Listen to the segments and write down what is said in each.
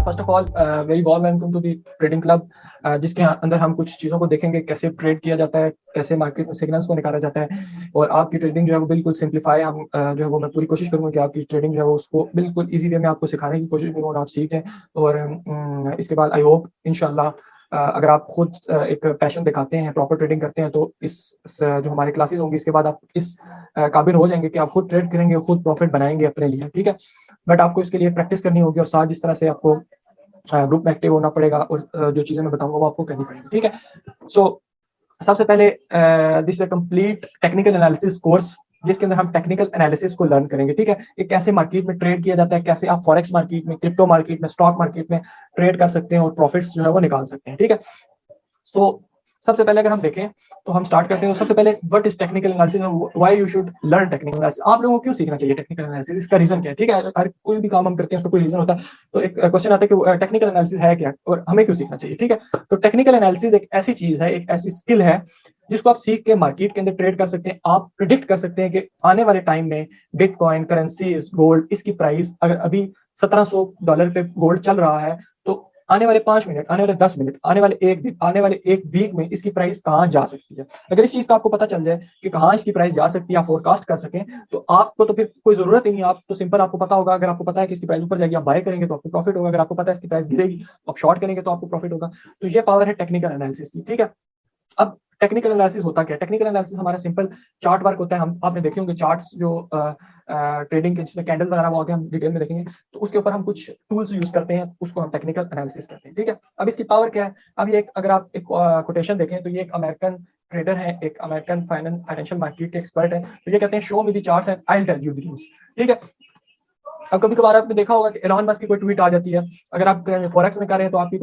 First of all very warm welcome to the trading club, जिसके अंदर हम कुछ चीज़ों को देखेंगे, कैसे ट्रेड किया जाता है, कैसे मार्केट में सिग्नल्स को निकाला जाता है और आपकी ट्रेडिंग जो है वो बिल्कुल सिंप्लीफाई हम जो है वो मैं पूरी कोशिश करूँगा कि आपकी ट्रेडिंग जो है वो उसको बिल्कुल ईजी वे में आपको सिखाने की कोशिश करूँ और आप सीख जाएँ। और इसके बाद आई होप इंशाल्लाह अगर आप खुद एक पैशन दिखाते हैं, प्रॉपर ट्रेडिंग करते हैं, तो जो हमारी क्लासेस होंगी इसके बाद आप इस काबिल हो जाएंगे कि आप खुद ट्रेड करेंगे, खुद प्रॉफिट बनाएंगे अपने लिए। ठीक है, बट आपको इसके लिए प्रैक्टिस करनी होगी और साथ जिस तरह से आपको ग्रुप में एक्टिव होना पड़ेगा और जो चीजें मैं बताऊंगा वो आपको करनी पड़ेगी। ठीक है, सो सबसे पहले this is complete technical analysis course, जिसके अंदर हम टेक्निकल एनालिसिस को लर्न करेंगे। ठीक है, कि कैसे मार्केट में ट्रेड किया जाता है, कैसे आप फॉरेक्स मार्केट में, क्रिप्टो मार्केट में, स्टॉक मार्केट में ट्रेड कर सकते हैं और प्रॉफिट्स जो है वो निकाल सकते हैं। ठीक है, सो सबसे पहले अगर हम देखें तो हम स्टार्ट करते हैं। तो सबसे पहले what is technical analysis, why you should learn technical analysis. आप लोगों को क्यों सीखना चाहिए टेक्निकल एनालिसिस, इसका रीजन क्या है। ठीक है, हर कोई भी काम हम करते हैं उसका कोई रीजन होता है, तो एक क्वेश्चन आता है कि टेक्निकल एनालिसिस है क्या और हमें क्यों सीखना चाहिए। ठीक है, तो टेक्निकल एनालिसिस एक ऐसी चीज है, एक ऐसी स्किल है जिसको आप सीख के मार्केट के अंदर ट्रेड कर सकते हैं। आप प्रिडिक्ट कर सकते हैं कि आने वाले टाइम में बिटकॉइन, करेंसी, गोल्ड, इसकी प्राइस अगर अभी $1700 पे गोल्ड चल रहा है तो आने वाले 5 मिनट, आने वाले 10 मिनट, आने वाले एक दिन, आने वाले एक वीक में इसकी प्राइस कहाँ जा सकती है। अगर इस चीज का आपको पता चल जाए कि कहाँ इसकी प्राइस जा सकती है, आप फोरकास्ट कर सकें, तो आपको तो फिर कोई जरूरत ही नहीं। आप तो सिंपल, आपको पता होगा, अगर आपको पता है कि इसकी प्राइस ऊपर जाएगी आप बाय करेंगे तो आपको प्रॉफिट होगा, अगर आपको पता है इसकी प्राइस गिरेगी तो आप शॉर्ट करेंगे तो आपको प्रॉफिट होगा। तो ये पावर है टेक्निकल एनालिसिस की। ठीक है, अब टेक्निकल एनालिसिस होता क्या है। टेक्निकल एनालिसिस हमारा सिंपल चार्ट वर्क होता है। हम आपने देखे होंगे चार्ट्स जो ट्रेडिंग के, जिसमें कैंडल वगैरह वो आगे हम डिटेल में देखेंगे, तो उसके ऊपर हम कुछ टूल्स यूज करते हैं, उसको हम टेक्निकल एनालिसिस कहते हैं। ठीक है, अब इसकी पावर क्या है। अब ये अगर आप एक कोटेशन देखें तो ये एक अमेरिकन ट्रेडर है, एक अमेरिकन फाइनेंशियल मार्केट के एक्सपर्ट है, तो ये कहते हैं show me the charts and I will tell you the news. ठीक है, अब कभी कभार आपने देखा होगा कि एलॉन मस्क की कोई ट्वीट आ जाती है, अगर आप फॉरेक्स में कर रहे हैं तो आपकी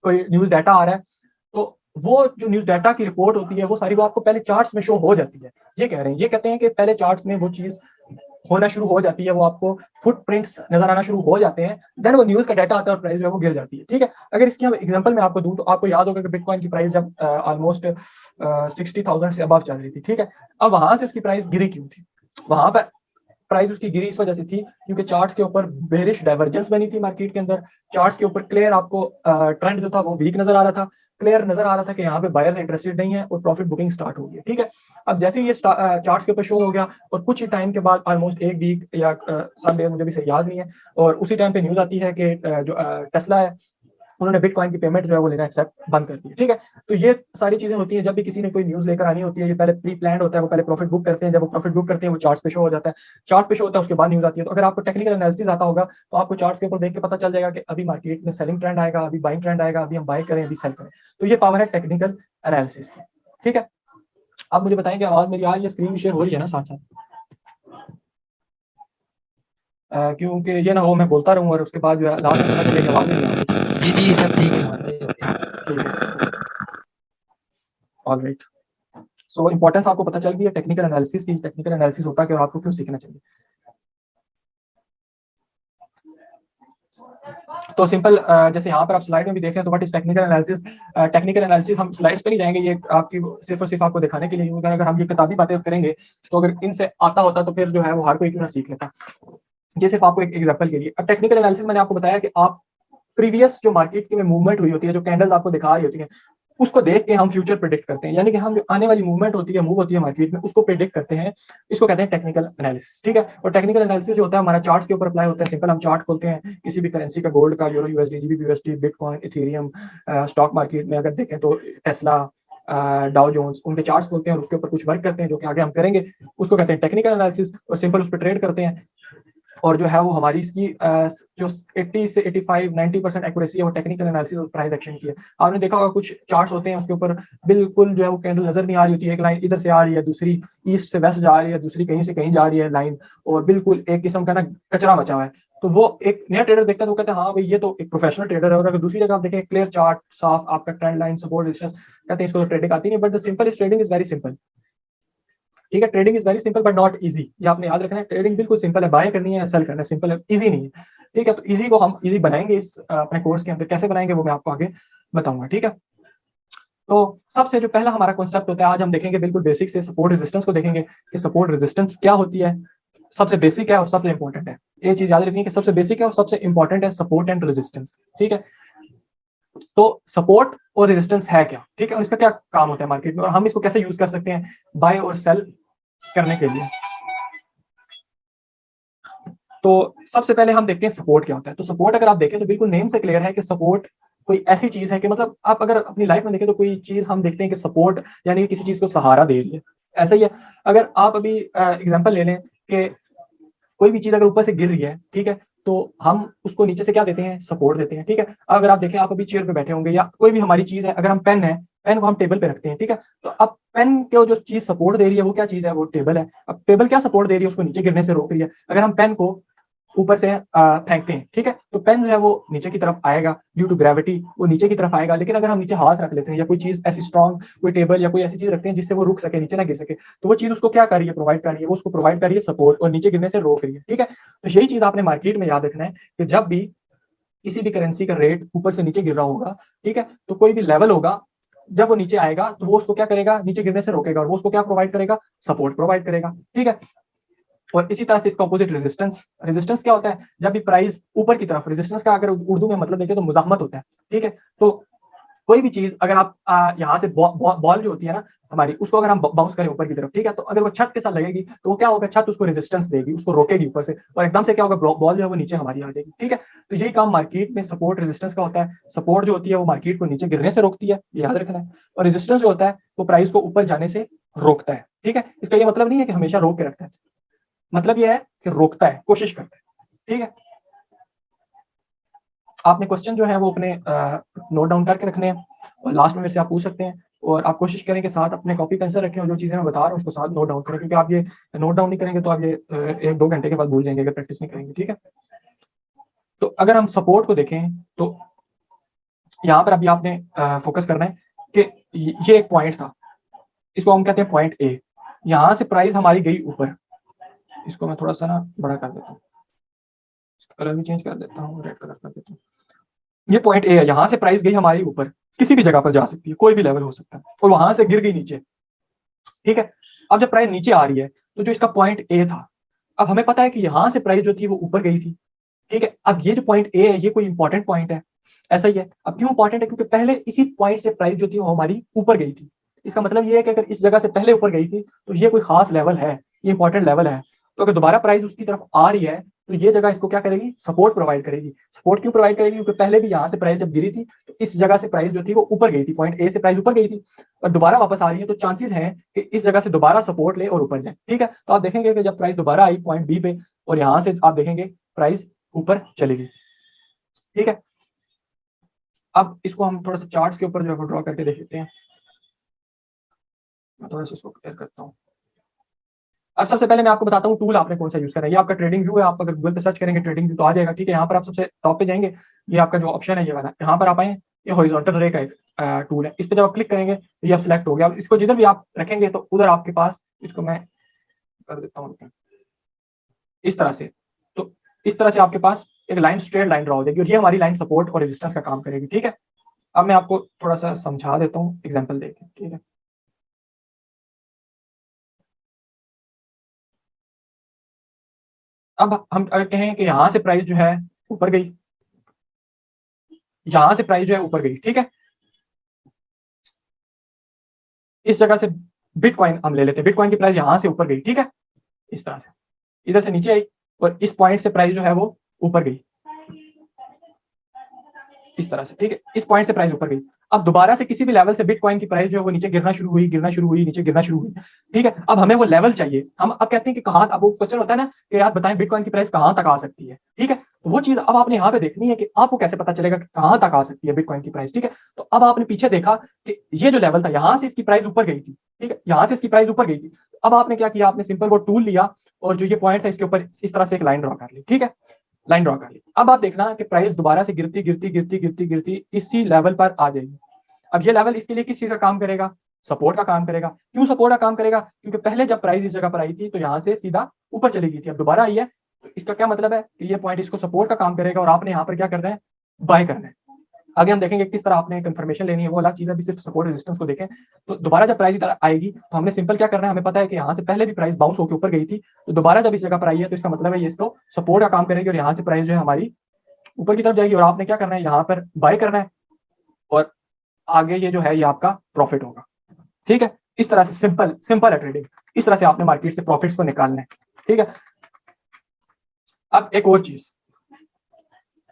कोई न्यूज डाटा आ रहा है, तो वो जो न्यूज डाटा की रिपोर्ट होती है वो सारी वो आपको पहले चार्ट्स में शो हो जाती है। ये कह रहे हैं, ये कहते हैं कि पहले चार्ट्स में वो चीज होना शुरू हो जाती है, वो आपको फुटप्रिंट्स नजर आना शुरू हो जाते हैं, देन वो न्यूज का डाटा आता है और प्राइस जो है वो गिर जाती है। ठीक है, अगर इसकी हम एग्जांपल मैं आपको दूं तो आपको याद होगा कि बिटकॉइन की प्राइस जब ऑलमोस्ट 60,000 से अबव चल रही थी। ठीक है, अब वहां से उसकी प्राइस गिरी क्यों थी। वहां पर प्राइस उसकी गिरी इस वजह से थी क्योंकि चार्ट्स के ऊपर बेरिश डाइवर्जेंस बनी थी मार्केट के अंदर। चार्ट्स के ऊपर क्लियर आपको ट्रेंड जो था वो वीक नजर आ रहा था, क्लियर नजर आ रहा था कि यहाँ पे बायर्स इंटरेस्टेड नहीं है और प्रॉफिट बुकिंग स्टार्ट हो गई। ठीक है, अब जैसे ही ये चार्ट्स के ऊपर शो हो गया और कुछ ही टाइम के बाद ऑलमोस्ट एक वीक या सम डे, मुझे भी सही याद नहीं है, और उसी टाइम पे न्यूज आती है कि जो टेस्ला है उन्होंने बिटकॉइन की पेमेंट जो है वो लेना एक्सेप्ट बंद कर दी। ठीक है, तो ये सारी चीजें होती हैं जब भी किसी ने कोई न्यूज लेकर आनी होती है, ये पहले प्री प्लान होता है, वो पहले प्रॉफिट बुक करते हैं, जब वो प्रॉफिट बुक करते हैं वो चार्ट्स पे शो हो जाता है, चार्ट पे शो होता है, उसके बाद न्यूज आती है। तो अगर आपको टेक्निकल एनालिसिस आता होगा तो आपको चार्ट्स के ऊपर देख के पता चल जाएगा कि अभी मार्केट में सेलिंग ट्रेंड आएगा, अभी बाइंग ट्रेंड आएगा, अभी हम बाय करें, अभी सेल करें। तो ये पावर है टेक्निकल एनालिसिस की। ठीक है, अब मुझे बताएंगे आवाज मेरी आ रही है, स्क्रीन शेयर हो रही है ना साथ साथ, क्योंकि ये ना हो मैं बोलता रहूं और उसके बाद जो है लास्ट में पता चले आवाज नहीं आ रही। जी सब ठीक है हमारे। ठीक है, ऑलराइट। सो इंपॉर्टेंस आपको पता चल गई है टेक्निकल एनालिसिस की, टेक्निकल एनालिसिस होता है कि और आपको क्यों सीखना चाहिए। तो सिंपल जैसे यहाँ पर आप स्लाइड में भी देख रहे हैं तो what is technical analysis. Technical analysis हम स्लाइड्स पे नहीं जाएंगे, ये आपकी सिर्फ और सिर्फ आपको दिखाने के लिए, अगर हम ये किताबी बातें करेंगे तो अगर इनसे आता होता तो फिर जो है वो हर कोई क्यों ना सीख लेता। ये सिर्फ आपको एक एग्जांपल के लिए। अब टेक्निकल एनालिसिस मैंने आपको बताया कि आप प्रीवियस जो मार्केट की में मूवमेंट हुई होती है, जो कैंडल्स आपको दिखा रही होती है, उसको देख के हम फ्यूचर प्रिडिक्ट करते हैं, यानी कि हम जो आने वाली मूवमेंट होती है, मूव होती है मार्केट में, उसको प्रिडिक्ट करते हैं। इसको कहते हैं टेक्निकल एनालिसिस। ठीक है, और टेक्निकल एनालिसिस जो होता है हमारा चार्ट्स के ऊपर अप्लाई होता है। सिंपल हम चार्ट खोलते हैं किसी भी करेंसी का, गोल्ड का, euro USD, GBP USD, bitcoin, Ethereum, stock market में अगर देखें तो टेस्ला, डाउ जोन्स, उनके चार्ट्स खोलते हैं और उसके ऊपर कुछ वर्क करते हैं जो कि आगे हम करेंगे, उसको कहते हैं टेक्निकल एनालिसिस। और सिंपल उस पर ट्रेड करते हैं और जो है वो हमारी इसकी जो 80 से 85 90% एक्यूरेसी है वो टेक्निकल एनालिसिस और प्राइस एक्शन की है। आपने देखा होगा कुछ चार्ट्स होते हैं उसके ऊपर बिल्कुल जो है वो कैंडल नजर नहीं आ रही होती है, एक लाइन इधर से आ रही है, दूसरी ईस्ट से वेस्ट जा रही है, दूसरी कहीं से कहीं जा रही है लाइन, और बिल्कुल एक किस्म का ना कचरा मचा हुआ है। तो वो एक नया ट्रेडर देखता है तो कहता है हाँ भाई ये तो एक प्रोफेशनल ट्रेडर है। और अगर दूसरी जगह आप देखें क्लियर चार्ट, साफ आपका ट्रेंड लाइन, सपोर्ट रेजिस्टेंस, कहते हैं इसको तो ट्रेडिंग आती नहीं। But the simple is trading is very simple. ठीक है, trading is very simple but not easy, ये आपने याद रखना है। ट्रेडिंग बिल्कुल सिंपल है, बाय करनी है, सेल करना है, सिंपल है, इजी नहीं है। ठीक है, तो इजी को हम इजी बनाएंगे इस अपने कोर्स के अंदर। कैसे बनाएंगे वो मैं आपको आगे बताऊंगा। ठीक है, तो सबसे जो पहला हमारा कॉन्सेप्ट होता है, आज हम देखेंगे बिल्कुल बेसिक से सपोर्ट रेजिस्टेंस को देखेंगे कि सपोर्ट रेजिस्टेंस क्या होती है। सबसे बेसिक है और सबसे इंपॉर्टेंट है। ये चीज याद रखनी है कि सबसे बेसिक है और सबसे इंपॉर्टेंट है सपोर्ट एंड रेजिस्टेंस। ठीक है, तो सपोर्ट और रेजिस्टेंस है क्या, ठीक है, और इसका क्या काम होता है मार्केट में, और हम इसको कैसे यूज कर सकते हैं बाय और सेल करने के लिए। तो सबसे पहले हम देखते हैं सपोर्ट क्या होता है। तो सपोर्ट अगर आप देखें तो बिल्कुल नेम से क्लियर है कि सपोर्ट कोई ऐसी चीज है कि मतलब आप अगर अपनी लाइफ में देखें तो कोई चीज हम देखते हैं कि सपोर्ट यानी किसी चीज को सहारा दे रही है, ऐसा ही है। अगर आप अभी एग्जांपल ले लें कि कोई भी चीज अगर ऊपर से गिर रही है, ठीक है, तो हम उसको नीचे से क्या देते हैं, सपोर्ट देते हैं। ठीक है, अगर आप देखें आप अभी चेयर पे बैठे होंगे या कोई भी हमारी चीज है, अगर हम पेन है, पेन को हम टेबल पे रखते हैं, ठीक है, तो अब पेन को जो चीज सपोर्ट दे रही है वो क्या चीज है, वो टेबल है। अब टेबल क्या सपोर्ट दे रही है, उसको नीचे गिरने से रोक रही है। अगर हम पेन को ऊपर से फेंकते हैं, ठीक है, तो पेन जो है वो नीचे की तरफ आएगा, ड्यू टू ग्रेविटी वो नीचे की तरफ आएगा। लेकिन अगर हम नीचे हाथ रख लेते हैं या कोई चीज ऐसी स्ट्रॉन्ग, कोई टेबल या कोई ऐसी चीज रखते हैं जिससे वो रुक सके, नीचे ना गिर सके, तो वो चीज उसको क्या कर रही है, प्रोवाइड कर रही है, वो उसको प्रोवाइड कर रही है सपोर्ट, और नीचे गिरने से रोक रही है। ठीक है, तो यही चीज आपने मार्केट में याद रखना है कि जब भी किसी भी करेंसी का रेट ऊपर से नीचे गिर रहा होगा, ठीक है, तो कोई भी लेवल होगा, जब वो नीचे आएगा तो वो उसको क्या करेगा, नीचे गिरने से रोकेगा, और वो उसको क्या प्रोवाइड करेगा, सपोर्ट प्रोवाइड करेगा। ठीक है, और इसी तरह से इसका ऑपोजिट रेजिस्टेंस। रेजिस्टेंस क्या होता है, जब भी प्राइस ऊपर की तरफ, रेजिस्टेंस का अगर उर्दू में मतलब देखें तो मुजाहमत होता है। ठीक है, तो कोई भी चीज अगर आप यहाँ से बॉल जो होती है ना हमारी, उसको अगर हम बाउंस करें ऊपर की तरफ, ठीक है, तो अगर वो छत के साथ लगेगी तो वो क्या होगा, छत उसको रेजिस्टेंस देगी, उसको रोकेगी ऊपर से, और एकदम से क्या होगा, बॉल जो है वो नीचे हमारी आ जाएगी। ठीक है, तो यही काम मार्केट में सपोर्ट रेजिस्टेंस का होता है। सपोर्ट जो होती है वो मार्केट को नीचे गिरने से रोकती है, याद रखना है, और रेजिस्टेंस जो होता है वो प्राइस को ऊपर जाने से रोकता है। ठीक है, इसका ये मतलब नहीं है कि हमेशा रोक के रखता है, मतलब ये है कि रोकता है, कोशिश करता है। ठीक है, आपने क्वेश्चन जो है वो अपने नोट डाउन करके रखने हैं, और लास्ट में मेरे से आप पूछ सकते हैं, और आप कोशिश करें कि साथ अपने कॉपी पेंसिल रखें, और जो चीजें मैं बता रहा हूँ उसको साथ नोट डाउन करें, क्योंकि आप ये नोट डाउन नहीं करेंगे तो आप ये 1-2 घंटे के बाद भूल जाएंगे अगर प्रैक्टिस नहीं करेंगे। ठीक है, तो अगर हम सपोर्ट को देखें तो यहाँ पर अभी आपने फोकस करना है कि ये एक पॉइंट था, इसको हम कहते हैं पॉइंट ए। यहाँ से प्राइस हमारी गई ऊपर, इसको मैं थोड़ा सा ना बड़ा कर देता हूँ, कलर भी चेंज कर देता हूँ, रेड कलर कर देता हूँ। ये पॉइंट ए है, यहाँ से प्राइस गई हमारी ऊपर, किसी भी जगह पर जा सकती है, कोई भी लेवल हो सकता है, और वहां से गिर गई नीचे। ठीक है, अब जब प्राइस नीचे आ रही है तो जो इसका पॉइंट ए था, अब हमें पता है कि यहाँ से प्राइस जो थी वो ऊपर गई थी। ठीक है, अब ये जो पॉइंट ए है ये कोई इंपॉर्टेंट पॉइंट है, ऐसा ही है। अब क्यों इंपॉर्टेंट है, क्योंकि पहले इसी पॉइंट से प्राइस जो थी वो हमारी ऊपर गई थी। इसका मतलब ये है कि अगर इस जगह से पहले ऊपर गई थी तो ये कोई खास लेवल है, ये इंपॉर्टेंट लेवल है। तो अगर दोबारा प्राइस उसकी तरफ आ रही है तो ये जगह इसको क्या करेगी, सपोर्ट प्रोवाइड करेगी। सपोर्ट क्यों प्रोवाइड करेगी, क्योंकि पहले भी यहाँ से प्राइस जब गिरी थी तो इस जगह से प्राइस जो थी वो ऊपर गई थी, पॉइंट ए से प्राइस ऊपर गई थी, और दोबारा वापस आ रही है तो चांसेस हैं कि इस जगह से दोबारा सपोर्ट ले और ऊपर जाए। ठीक है, तो आप देखेंगे कि जब प्राइस दोबारा आई पॉइंट बी पे, और यहाँ से आप देखेंगे प्राइस ऊपर चलेगी। ठीक है, अब इसको हम थोड़ा सा चार्ट्स के ऊपर जो है ड्रॉ करके देख लेते हैं। मैं थोड़ा सा इसको क्लियर करता हूँ। अब सबसे पहले मैं आपको बताता हूँ टूल आपने कौन सा यूज करना है। ये आपका ट्रेडिंग व्यू है, आप अगर गूगल पे सर्च करेंगे ट्रेडिंग व्यू तो आ जाएगा। ठीक है, यहाँ पर आप सबसे टॉप पे जाएंगे, ये आपका जो ऑप्शन है ये वाला, यहाँ पर आप आए, ये हॉरिजॉन्टल रे का एक टूल है, इस पे जब आप क्लिक करेंगे तो ये आप सिलेक्ट हो गया। अब इसको जिधर भी आप रखेंगे तो उधर आपके पास, इसको मैं कर देता हूँ इस तरह से, तो इस तरह से आपके पास एक लाइन, स्ट्रेट लाइन ड्रॉ हो जाएगी, और ये हमारी लाइन सपोर्ट और रेजिस्टेंस का काम करेगी। ठीक है, अब मैं आपको थोड़ा सा समझा देता हूँ एग्जाम्पल देके। ठीक है, अब हम अगर कहें कि यहाँ से प्राइस जो है ऊपर गई, यहां से प्राइस जो है ऊपर गई, ठीक है, इस जगह से बिटकॉइन हम ले लेते हैं, बिटकॉइन की प्राइस यहां से ऊपर गई, ठीक है, इस तरह से इधर से नीचे आई, और इस पॉइंट से प्राइस जो है वो ऊपर गई, इस तरह से। ठीक है, इस पॉइंट से प्राइस ऊपर गई। अब दोबारा से किसी भी लेवल से बिटकॉइन की प्राइस जो है वो नीचे गिरना शुरू हुई, गिरना शुरू हुई, नीचे गिरना शुरू हुई। ठीक है, अब हमें वो लेवल चाहिए। हम अब कहते हैं कि कहां, अब वो क्वेश्चन होता है ना कि यार बताएं बिटकॉइन की प्राइस कहां तक आ सकती है। ठीक है, तो वो चीज अब आपने यहाँ पे देखनी है कि आपको कैसे पता चलेगा कि कहां तक आ सकती है बिटकॉइन की प्राइस। ठीक है, तो अब आपने पीछे देखा कि ये जो लेवल था यहां से इसकी प्राइस ऊपर गई थी। ठीक है, यहां से इसकी प्राइस ऊपर गई थी, अब आपने क्या किया, आपने सिंपल वो टूल लिया, और जो ये पॉइंट था इसके ऊपर इस तरह से एक लाइन ड्रॉ कर ली। ठीक है, लाइन ड्रॉ कर ली। अब आप देखना कि प्राइस दोबारा से गिरती गिरती गिरती गिरती गिरती इसी लेवल पर आ जाएगी। अब ये लेवल इसके लिए किस चीज का काम करेगा, सपोर्ट का काम करेगा। क्यों सपोर्ट का काम करेगा, क्योंकि पहले जब प्राइस इस जगह पर आई थी तो यहाँ से सीधा ऊपर चली गई थी, अब दोबारा आई है, तो इसका क्या मतलब है कि ये पॉइंट इसको सपोर्ट का काम करेगा, और आपने यहाँ पर क्या करना है, बाय करना है। आगे हम देखेंगे किस तरह आपने कंफर्मेशन लेनी है, वो अलग चीज है। अभी सिर्फ सपोर्ट रेजिस्टेंस को देखें। तो दोबारा जब प्राइस इधर आएगी तो हमने सिंपल क्या करना है, हमें पता है कि यहाँ से पहले भी प्राइस बाउंस होकर ऊपर गई थी, तो दोबारा जब इस जगह पर आई है तो इसका मतलब है ये इसको सपोर्ट का काम करेगी और यहाँ से प्राइस जो है हमारी ऊपर की तरफ जाएगी और आपने क्या करना है, यहाँ पर बाय करना है और आगे ये जो है ये आपका प्रॉफिट होगा। ठीक है, इस तरह से सिंपल सिंपल है ट्रेडिंग। इस तरह से आपने मार्केट से प्रॉफिट्स को निकालना है। ठीक है, अब एक और चीज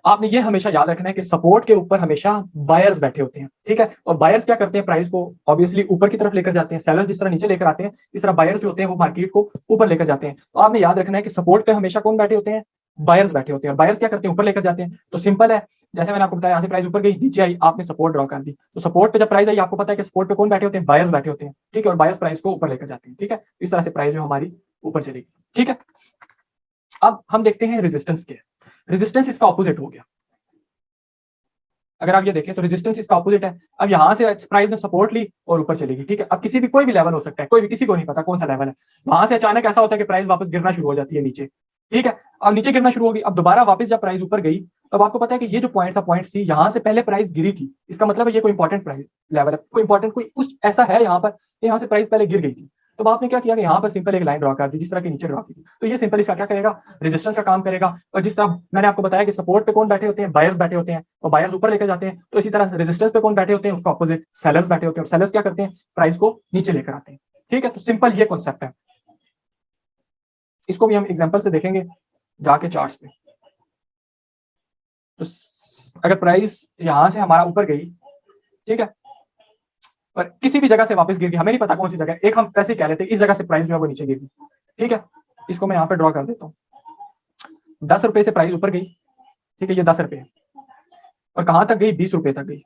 आपने ये हमेशा याद रखना है कि सपोर्ट के ऊपर हमेशा बायर्स बैठे होते हैं। ठीक है, और बायर्स क्या करते हैं, प्राइस को ऑब्वियसली ऊपर की तरफ लेकर जाते हैं। सेलर्स जिस तरह नीचे लेकर आते हैं, इस तरह बायर्स जो होते हैं वो मार्केट को ऊपर लेकर जाते हैं। तो आपने याद रखना है कि सपोर्ट पे हमेशा कौन बैठे होते हैं, बायर्स बैठे होते हैं। बायर्स क्या करते हैं, ऊपर लेकर जाते हैं। तो सिंपल है, जैसे मैंने आपको बताया, यहाँ से प्राइस ऊपर गई, नीचे आई, आपने सपोर्ट ड्रॉ कर दी, तो सपोर्ट पे जब प्राइस आई, आपको पता है कि सपोर्ट पे कौन बैठे होते हैं, बायर्स बैठे होते हैं। ठीक है, और बायर्स प्राइस को ऊपर लेकर जाते हैं। ठीक है, इस तरह से प्राइस जो हमारी ऊपर चलेगी। ठीक है, अब हम देखते हैं रेजिस्टेंस के। रेजिस्टेंस इसका ऑपोजिट हो गया। अगर आप ये देखें तो रेजिस्टेंस इसका ऑपोजिट है। अब यहाँ से प्राइस ने सपोर्ट ली और ऊपर चलेगी। ठीक है, अब किसी भी कोई भी लेवल हो सकता है, कोई भी, किसी को नहीं पता कौन सा लेवल है। वहां से अचानक ऐसा होता है कि प्राइस वापस गिरना शुरू हो जाती है नीचे। ठीक है, अब नीचे गिरना शुरू होगी। अब दोबारा वापस जब प्राइस ऊपर गई, तब आपको पता है कि ये जो पॉइंट था, पॉइंट सी, यहाँ से पहले प्राइस गिरी थी। इसका मतलब है ये कोई इंपॉर्टेंट प्राइस लेवल है, कोई इंपॉर्टेंट, कोई कुछ ऐसा है यहाँ पर, यहाँ से प्राइस पहले गिर गई थी। तो आपने क्या किया कि यहाँ पर सिंपल एक लाइन ड्रॉ कर दी, जिस तरह की नीचे ड्रॉ की थी। तो ये सिंपल इसका क्या करेगा, रेजिस्टेंस का काम करेगा। और जिस तरह मैंने आपको बताया कि सपोर्ट पे कौन बैठे होते हैं, बायर्स बैठे होते हैं, और बायर्स ऊपर लेकर जाते हैं। तो इसी तरह रेजिस्टेंस पे कौन बैठे होते हैं, उसका ऑपोजिट सेलर्स बैठे होते हैं, और सेलर्स क्या करते हैं, प्राइस को नीचे लेकर आते हैं। ठीक है, तो सिंपल ये कॉन्सेप्ट है। इसको भी हम एग्जाम्पल से देखेंगे जाके चार्ट्स पे। तो अगर प्राइस यहां से हमारा ऊपर गई, ठीक है, और किसी भी जगह से वापस गिर गई, हमें नहीं पता कौन सी जगह, एक हम वैसे ही कह लेते हैं इस जगह से प्राइस जो है वो नीचे गिर गई। ठीक है, इसको मैं यहाँ पे ड्रॉ कर देता हूँ। 10 रुपए से प्राइस ऊपर गई। ठीक है, ये 10 रुपए, और कहां तक गई, 20 रुपए तक गई।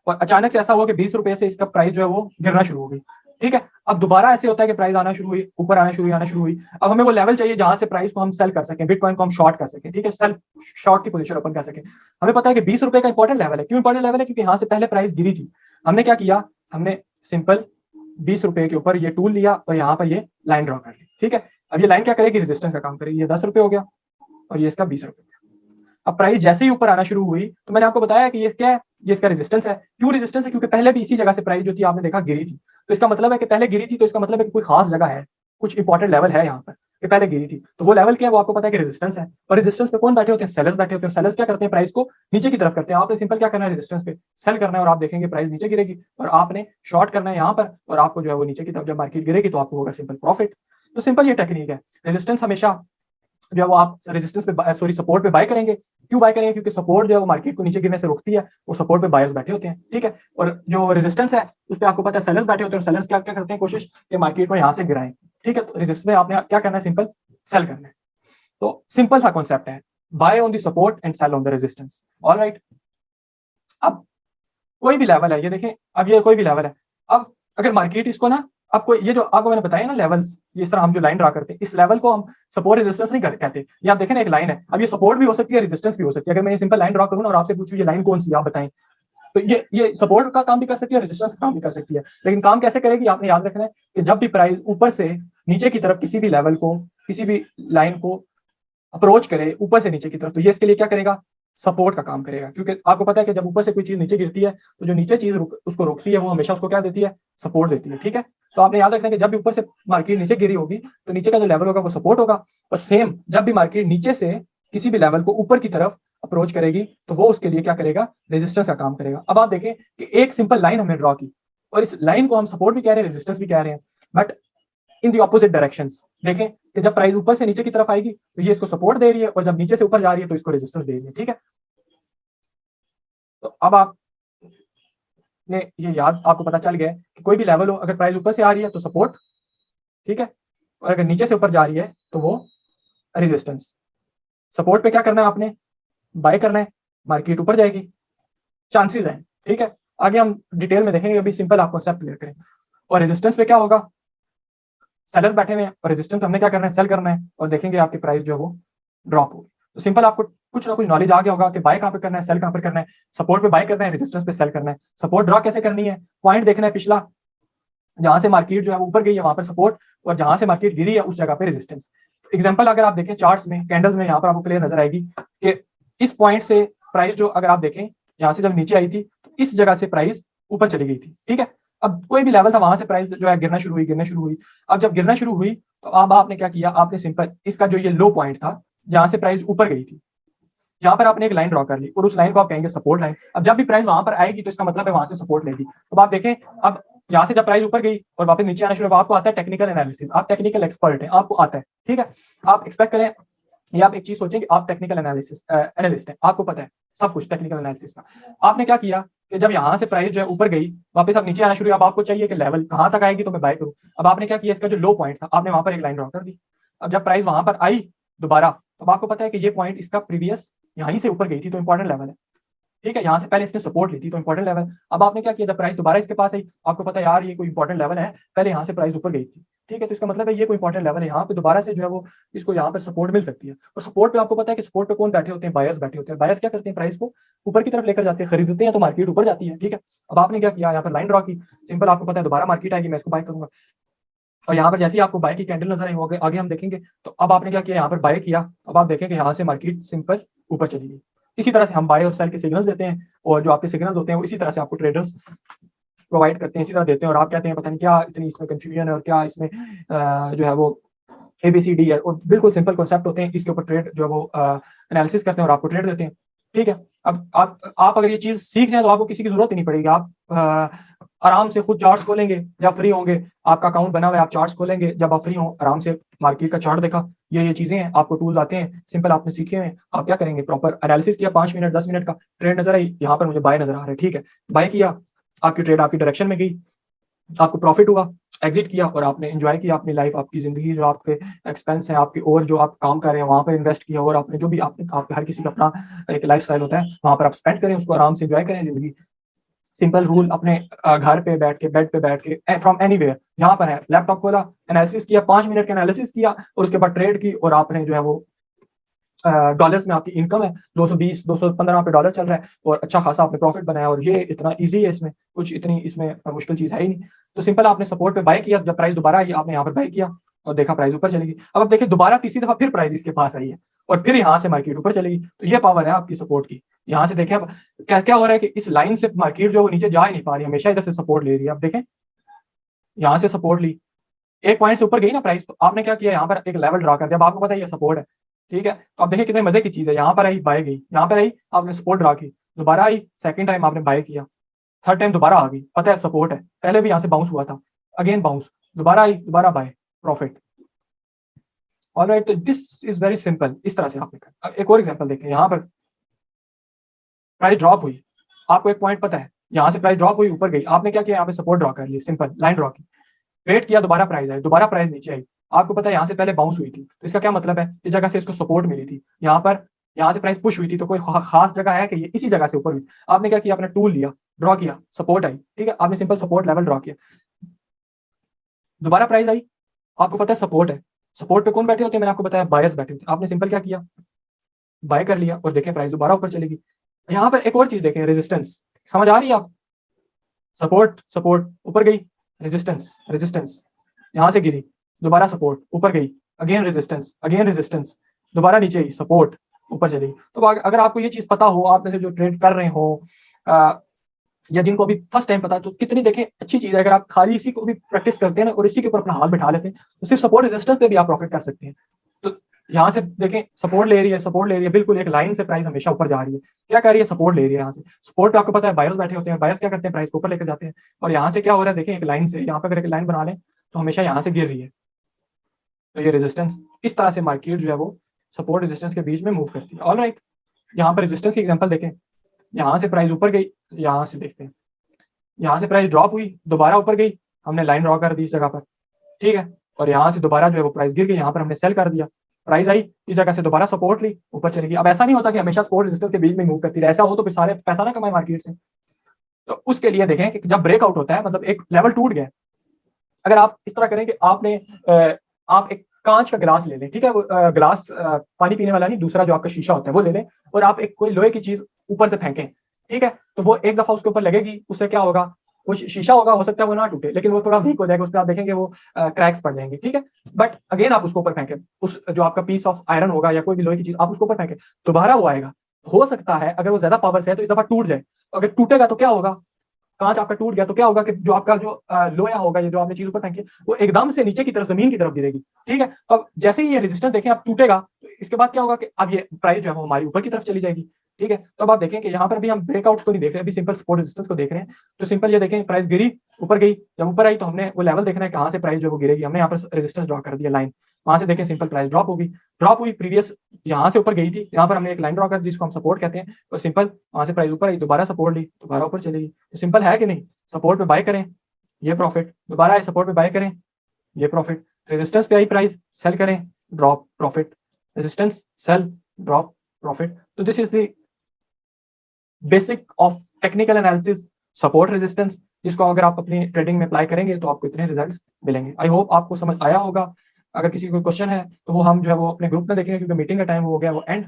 और अचानक से ऐसा हुआ कि 20 रुपए से इसका प्राइस जो है वो गिरना शुरू हो गई। ठीक है, अब दोबारा ऐसे होता है कि प्राइस आना शुरू हुई, ऊपर आना शुरू हुई। अब हमें वो लेवल चाहिए जहां से प्राइस को हम सेल कर सकें, बिटकॉइन को हम शॉर्ट कर सकें। ठीक है, सेल शॉर्ट की पोजीशन ओपन कर सकें। हमें पता है कि 20 रुपए का इंपॉर्टेंट लेवल है। क्यों इंपॉर्टेंट लेवल है, क्योंकि यहाँ से पहले प्राइस गिरी थी। हमने क्या किया, हमने सिंपल 20 रुपए के ऊपर ये टूल लिया और यहाँ पर ये लाइन ड्रॉ कर ली। ठीक है, अब ये लाइन क्या करेगी, रेजिस्टेंस का काम करेगी। ये 10 रुपए हो गया और ये इसका 20 रुपए। अब प्राइस जैसे ही ऊपर आना शुरू हुई, तो मैंने आपको बताया कि ये क्या है, ये इसका रेजिस्टेंस है। क्यों रेजिस्टेंस है, क्योंकि पहले भी इसी जगह से प्राइस जो थी आपने देखा गिरी थी। तो इसका मतलब है कि पहले गिरी थी, तो इसका मतलब है कि कोई खास जगह है, कुछ इंपॉर्टेंट लेवल है यहाँ पर कि पहले गिरी थी। तो वो लेवल क्या है, वो आपको पता है कि रेजिस्टेंस है। और रेजिस्टेंस पे कौन बैठे होते हैं, सेलर्स बैठे होते हैं। सेलर्स क्या करते हैं, प्राइस को नीचे की तरफ करते हैं। आपने सिंपल क्या करना है, रेजिस्टेंस पे सेल करना है और आप देखेंगे प्राइस नीचे गिरेगी, और आपने शॉर्ट करना है यहाँ पर, और आपको जो है वो नीचे की तरफ जब मार्केट गिरेगी तो आपको होगा सिंपल प्रॉफिट। तो सिंपल ये टेक्निक है। रेजिस्टेंस हमेशा जो है वो आप रेजिस्टेंस पे, सॉरी, सपोर्ट पे बाय करेंगे। क्यों बाय करेंगे, क्योंकि सपोर्ट जो है वो मार्केट को नीचे गिरने से रोकती है, वो सपोर्ट पे बायर्स बैठे होते हैं। ठीक है, और जो रेजिस्टेंस है उस पर आपको पता है सेलर्स बैठे होते हैं, और सेलर्स क्या क्या करते हैं, कोशिश कि मार्केट को यहाँ से गिराएं। ठीक है, तो रेजिस्टेंस में आपने क्या करना है, सिंपल सेल करना है। तो सिंपल सा कॉन्सेप्ट है, buy on the support and sell on the resistance. Alright, अब कोई भी लेवल है, ये देखें, अब ये कोई भी लेवल है। अब अगर मार्केट इसको ना, आपको ये जो आपको मैंने बताया ना लेवल्स, इस तरह हम जो लाइन ड्रा करते हैं, इस लेवल को हम सपोर्ट रेजिस्टेंस नहीं कहते। ये आप देखें ना, एक लाइन है, अब ये सपोर्ट भी हो सकती है, रेजिस्टेंस भी हो सकती है। अगर मैं ये सिंपल लाइन ड्रा करूँ ना और आपसे पूछूं ये लाइन कौन सी, आप बताएं, तो ये सपोर्ट का काम भी कर सकती है, रेजिस्टेंस का काम भी कर सकती है। लेकिन काम कैसे करेगी, आपने याद रखना है कि जब भी प्राइस ऊपर से नीचे की तरफ किसी भी लेवल को, किसी भी लाइन को अप्रोच करे ऊपर से नीचे की तरफ, तो ये इसके लिए क्या करेगा, सपोर्ट का काम करेगा। क्योंकि आपको पता है कि जब ऊपर से कोई चीज नीचे गिरती है, तो जो नीचे चीज उसको रोकती है, वो हमेशा उसको क्या देती है, सपोर्ट देती है। ठीक है, तो आपने याद रखना है कि जब भी ऊपर से मार्केट नीचे गिरी होगी, तो नीचे का जो लेवल होगा वो सपोर्ट होगा। और सेम जब भी मार्केट नीचे से किसी भी लेवल को ऊपर की तरफ अप्रोच करेगी, तो वो उसके लिए क्या करेगा, रेजिस्टेंस का काम करेगा। अब आप देखें कि एक सिंपल लाइन हमने ड्रॉ की, और इस लाइन को हम सपोर्ट भी कह रहे हैं, रेजिस्टेंस भी कह रहे हैं, but in the opposite directions. देखें कि जब प्राइस ऊपर से नीचे की तरफ आएगी तो ये इसको सपोर्ट दे रही है, और जब नीचे से ऊपर जा रही है तो इसको रेजिस्टेंस दे रही है। ठीक है, तो अब आप ने ये याद, आपको पता चल गया कि कोई भी लेवल हो, अगर प्राइस ऊपर से आ रही है तो सपोर्ट, ठीक है, और अगर नीचे से ऊपर जा रही है तो वो रेजिस्टेंस। सपोर्ट पे क्या करना है, आपने बाय करना है, मार्केट ऊपर जाएगी, चांसेस है। ठीक है, आगे हम डिटेल में देखेंगे, अभी सिंपल आप कॉन्सेप्ट क्लियर करें। और रेजिस्टेंस पे क्या होगा, सेलर्स बैठे हुए हैं, और रेजिस्टेंस हमने क्या करना है, सेल करना है, और देखेंगे आपकी प्राइस जो है वो ड्रॉप होगी। तो सिंपल आपको कुछ ना कुछ नॉलेज आ गया होगा कि बाय कहां पे करना है, सेल कहां पे करना है। सपोर्ट पे बाय करना है, रेजिस्टेंस पे सेल करना है। सपोर्ट ड्रॉ कैसे करनी है, पॉइंट देखना है पिछला, जहां से मार्केट जो है ऊपर गई है वहां पर सपोर्ट, और जहां से मार्केट गिरी है उस जगह पे रेजिस्टेंस। एग्जांपल अगर आप देखें चार्ट्स में, कैंडल्स में, यहाँ पर आपको क्लियर नजर आएगी कि इस पॉइंट से प्राइस जो, अगर आप देखें यहाँ से जब नीचे आई थी तो इस जगह से प्राइस ऊपर चली गई थी, ठीक है। अब कोई भी लेवल था वहां से प्राइस जो है गिरना शुरू हुई। अब जब गिरना शुरू हुई तो अब आपने क्या किया, आपने सिंपल इसका जो ये लो पॉइंट था जहां से प्राइस ऊपर गई थी, यहाँ पर आपने एक लाइन ड्रॉ कर ली और उस लाइन को आप कहेंगे सपोर्ट लाइन। अब जब भी प्राइस वहां पर आएगी तो इसका मतलब है वहां से सपोर्ट लेगी। तो आप देखें, अब यहाँ से जब प्राइस ऊपर गई और वापस नीचे आना शुरू हुआ, आपको आता है टेक्निकल एनालिसिस, आप टेक्निकल एक्सपर्ट हैं, आपको आता है, ठीक है। आप एक्सपेक्ट करें या आप एक चीज सोचें कि आप टेक्निकल एनालिसिस एनालिस्ट हैं, आपको पता है सब कुछ टेक्निकल एनालिसिस का। आपने क्या किया कि जब यहाँ से प्राइस जो है ऊपर गई, वापस अब नीचे आना शुरू हुआ, अब आपको चाहिए कि लेवल कहाँ तक आएगी तो मैं बाय करूँ। अब आपने क्या किया, इसका जो लो पॉइंट था आपने वहां पर एक लाइन ड्रॉ कर दी। अब जब प्राइस वहां पर आई दोबारा, तो आपको पता है कि ये पॉइंट इसका प्रीवियस यहीं से ऊपर गई थी तो इंपॉर्टेंट लेवल है, ठीक है। यहाँ से पहले इसने सपोर्ट ली थी तो इंपॉर्टेंट लेवल। अब आपने क्या किया, जब प्राइस दोबारा इसके पास आई, आपको पता है यार ये कोई इंपॉर्टेंट लेवल है, पहले यहाँ से प्राइस ऊपर गई थी, ठीक है। तो इसका मतलब है ये कोई इंपॉर्टेंट लेवल है, यहाँ पे दोबारा से जो है वो इसको यहाँ पर सपोर्ट मिल सकती है। और सपोर्ट पे आपको पता है कि सपोर्ट पे कौन बैठे होते हैं, बायर्स बैठे होते हैं। बायर्स क्या करते हैं, प्राइस को ऊपर की तरफ लेकर जाते हैं, खरीदते हैं तो मार्केट ऊपर जाती है, ठीक है। अब आपने क्या किया, यहाँ पर लाइन ड्रॉ की, सिंपल आपको पता है दोबारा मार्केट आएगी, मैं इसको बाय करूंगा। और यहाँ पर जैसे ही आपको बाय की कैंडल नजर आई, आगे हम देखेंगे। तो अब आपने क्या किया, यहाँ पर बाय किया, अब आप देखेंगे यहाँ से मार्केट सिंपल ऊपर चली गई। इसी तरह से हम बाय और सेल के सिग्नल्स देते हैं, और जो आपके सिग्नल्स होते हैं वो इसी तरह से आपको ट्रेडर्स प्रोवाइड करते हैं, इसी तरह देते हैं। और आप कहते हैं पता नहीं क्या इतनी इसमें कंफ्यूजन है और क्या इसमें जो है वो ABCD है, और बिल्कुल सिंपल कॉन्सेप्ट होते हैं, इसके ऊपर ट्रेड जो है वो एनालिसिस करते हैं और आपको ट्रेड देते हैं, ठीक है। अब आप अगर ये चीज सीख जाए तो आपको किसी की जरूरत ही नहीं पड़ेगी। आप आराम से खुद चार्ट्स खोलेंगे जब फ्री होंगे, आपका अकाउंट बना हुआ है, आप चार्ट्स खोलेंगे जब आप फ्री हो, आराम से मार्केट का चार्ट देखा, ये चीजें हैं, आपको टूल्स आते हैं, सिंपल आपने सीखे हैं। आप क्या करेंगे, प्रॉपर एनालिसिस किया, 5 मिनट 10 मिनट का, ट्रेड नजर आई, यहाँ पर मुझे बाय नजर आ रहा है, ठीक है, बाय किया, आपकी ट्रेड आपकी डायरेक्शन में गई, आपको प्रॉफिट हुआ, एग्जिट किया और आपने एंजॉय किया अपनी लाइफ, आपकी जिंदगी, जो आपके एक्सपेंस है आपके और जो आप काम कर रहे हैं वहां पर इन्वेस्ट किया, और आपने जो भी आपके हर किसी का अपना एक लाइफ स्टाइल होता है, वहां पर आप स्पेंड करें, उसको आराम से एंजॉय करें जिंदगी। सिंपल रूल, अपने घर पे बैठ के, बेड पे बैठ के, फ्रॉम एनीवेयर, जहां पर है, लैपटॉप खोला, एनालिसिस किया, 5 मिनट का एनालिसिस किया और उसके बाद ट्रेड की, और आपने जो है वो डॉलर्स में आपकी इनकम है 220 215 पे डॉलर चल रहा है, और अच्छा खासा आपने प्रॉफिट बनाया, और ये इतना इजी है, इसमें कुछ इतनी इसमें मुश्किल चीज है ही नहीं। तो सिंपल आपने सपोर्ट पे बाय किया, जब प्राइस दोबारा आई आपने यहाँ पर बाय किया और देखा प्राइस ऊपर चलेगी। अब आप देखिए दोबारा तीसरी दफा फिर प्राइस इसके पास आई है और फिर यहाँ से मार्केट ऊपर चलेगी। तो ये पावर है आपकी सपोर्ट की। यहाँ से देखें अब क्या क्या हो रहा है कि इस लाइन से मार्केट जो नीचे जा ही नहीं पा रही, हमेशा इधर से सपोर्ट ले रही है। अब देखें यहाँ से सपोर्ट ली, एक पॉइंट से ऊपर गई ना प्राइस, तो आपने क्या किया, यहाँ पर एक लेवल ड्रा कर दिया, अब आपको पता है ये सपोर्ट है, ठीक है। तो आप देखिए कितने मजे की चीज है, यहाँ पर आई बाय गई, यहाँ पर आई आपने सपोर्ट ड्रा की, दोबारा आई, सेकंड टाइम आपने बाय किया, थर्ड टाइम दोबारा आ गई, पता है सपोर्ट है, पहले भी यहाँ से बाउंस हुआ था, अगेन बाउंस, दोबारा आई, दोबारा बाय, प्रॉफिट। ऑलराइट, तो दिस इज वेरी सिंपल, इस तरह से आपने कर। एक और एग्जांपल देखें, यहाँ पर प्राइस ड्रॉप हुई, आपको एक पॉइंट पता है, यहाँ से प्राइस ड्रॉप हुई, ऊपर गई, आपने क्या किया, यहाँ पे सपोर्ट ड्रॉ कर लिया, सिंपल लाइन ड्रॉ की, वेट किया, दोबारा प्राइस आई, दोबारा प्राइस नीचे आई, आपको पता है यहाँ से पहले बाउंस हुई थी, तो इसका क्या मतलब है, इस जगह से इसको सपोर्ट मिली थी, यहाँ पर यहाँ से प्राइस पुश हुई थी, तो कोई खास जगह है कि ये इसी जगह से ऊपर हुई। आपने क्या किया, अपना टूल लिया, ड्रॉ किया, सपोर्ट आई, ठीक है, आपने सिंपल सपोर्ट लेवल ड्रॉ किया, दोबारा प्राइस आई, आपको पता है सपोर्ट है, सपोर्ट पे कौन बैठे होते हैं, मैंने आपको बताया बायर्स बैठे होते हैं, आपने सिंपल क्या किया, बाय कर लिया और देखें प्राइस दोबारा ऊपर चलेगी। यहाँ पर एक और चीज देखें, रेजिस्टेंस, समझ आ रही है आप, सपोर्ट सपोर्ट ऊपर गई, रेजिस्टेंस रेजिस्टेंस, यहाँ से गिरी, दोबारा सपोर्ट ऊपर गई, अगेन रेजिस्टेंस, दोबारा नीचे आई, सपोर्ट ऊपर चली। तो अगर आपको ये चीज पता हो, आप में से जो ट्रेड कर रहे हो या जिनको अभी फर्स्ट टाइम पता है, तो कितनी देखें अच्छी चीज है। अगर आप खाली इसी को भी प्रैक्टिस करते हैं ना और इसी के ऊपर अपना हाथ बिठा लेते हैं, तो सिर्फ सपोर्ट रेजिस्टेंस पे भी आप प्रॉफिट कर सकते हैं। तो यहाँ से देखें, सपोर्ट ले रही है, बिल्कुल एक लाइन से प्राइस हमेशा ऊपर जा रही है, क्या कर रही है, सपोर्ट ले रही है। यहाँ से सपोर्ट पे आपको पता है बायर्स बैठे होते हैं, बायर्स क्या करते हैं, प्राइस को ऊपर लेकर जाते हैं, और यहाँ से क्या हो रहा है, देखें एक लाइन से, यहाँ पे अगर एक लाइन बना लें तो हमेशा यहाँ से गिर रही है, तो ये रेजिस्टेंस, इस तरह से मार्केट जो है वो सपोर्ट रेजिस्टेंस के बीच में मूव करती है। ऑलराइट, यहाँ पर रेजिस्टेंस की एग्जांपल देखें, यहाँ से प्राइस ऊपर गई, यहाँ से देखते हैं, यहाँ से प्राइस ड्रॉप हुई, दोबारा ऊपर गई, हमने लाइन ड्रॉ कर दी इस जगह पर, ठीक है, और यहाँ से दोबारा जो है वो प्राइस गिर गई, यहाँ पर हमने सेल कर दिया, प्राइस आई, इस जगह से दोबारा सपोर्ट ली, ऊपर चलेगी। अब ऐसा नहीं होता कि हमेशा सपोर्ट रेजिस्टेंस के बीच में मूव करती रहे, ऐसा हो तो फिर सारे पैसा ना कमाए मार्केट से। तो उसके लिए देखें कि जब ब्रेकआउट होता है, मतलब एक लेवल टूट गया, अगर आप इस तरह करें कि आपने आप एक कांच का गिलास ले लें, ठीक है, वो गिलास पानी पीने वाला नहीं, दूसरा जो आपका शीशा होता है वो ले लें, और आप एक कोई लोहे की चीज ऊपर से फेंकें, ठीक है, तो वो एक दफा उसके ऊपर लगेगी, उससे क्या होगा, वो शीशा होगा, हो सकता है वो ना टूटे, लेकिन वो थोड़ा वीक हो जाएगा, उस पर आप देखेंगे वो क्रैक्स पड़ जाएंगे, ठीक है। बट अगेन आप उसको ऊपर फेंकें, उस जो आपका पीस ऑफ आयरन होगा या कोई भी लोहे की चीज, आप उसको ऊपर फेंकें, दोबारा वो आएगा, हो सकता है अगर वो ज्यादा पावर से है तो इस दफा टूट जाए, अगर टूटेगा तो क्या होगा, कांच आपका टूट गया तो क्या होगा कि जो आपका जो लोया होगा, ये जो आपने चीज ऊपर फेंकी वो एकदम से नीचे की तरफ, जमीन की तरफ गिरेगी। ठीक है, अब जैसे ही ये रेजिस्टेंस देखें आप टूटेगा, तो इसके बाद क्या होगा कि अब ये प्राइस जो है वो हमारी ऊपर की तरफ चली जाएगी। ठीक है, तो अब आप देखें कि यहाँ पर अभी हम ब्रेकआउट्स को नहीं देख रहे, अभी सिंपल सपोर्ट रेजिस्टेंस को देख रहे हैं। तो सिंपल ये देखें, प्राइस गिरी, ऊपर गई, जब ऊपर आई तो हमने वो लेवल देखना है कहाँ से प्राइस जो वो गिरेगी। हमने यहाँ पर रेजिस्टेंस ड्रॉ कर दिया लाइन, वहां से देखें सिंपल प्राइस ड्रॉप होगी, ड्रॉप हुई प्रीवियस यहाँ से ऊपर गई थी, यहाँ पर हमने एक लाइन ड्रॉ कर दी जिसको हम सपोर्ट कहते हैं, तो सिंपल वहां से प्राइस ऊपर आई, दोबारा सपोर्ट ली, दोबारा ऊपर चलेगी। तो सिंपल है कि नहीं, सपोर्ट पे बाय करें, ये प्रॉफिट, दोबारा आए सपोर्ट पे बाय करें, ये प्रॉफिट, रेजिस्टेंस पे आई प्राइस सेल करें, drop profit, resistance sell drop profit. तो this is the basic of technical analysis, support resistance, जिसको अगर आप अपनी ट्रेडिंग में अप्लाई करेंगे तो आपको इतने रिजल्ट्स मिलेंगे। आई होप आपको समझ आया होगा। अगर किसी को क्वेश्चन है तो वो हम जो है वो अपने ग्रुप में देखेंगे, क्योंकि मीटिंग का टाइम हो गया वो एंड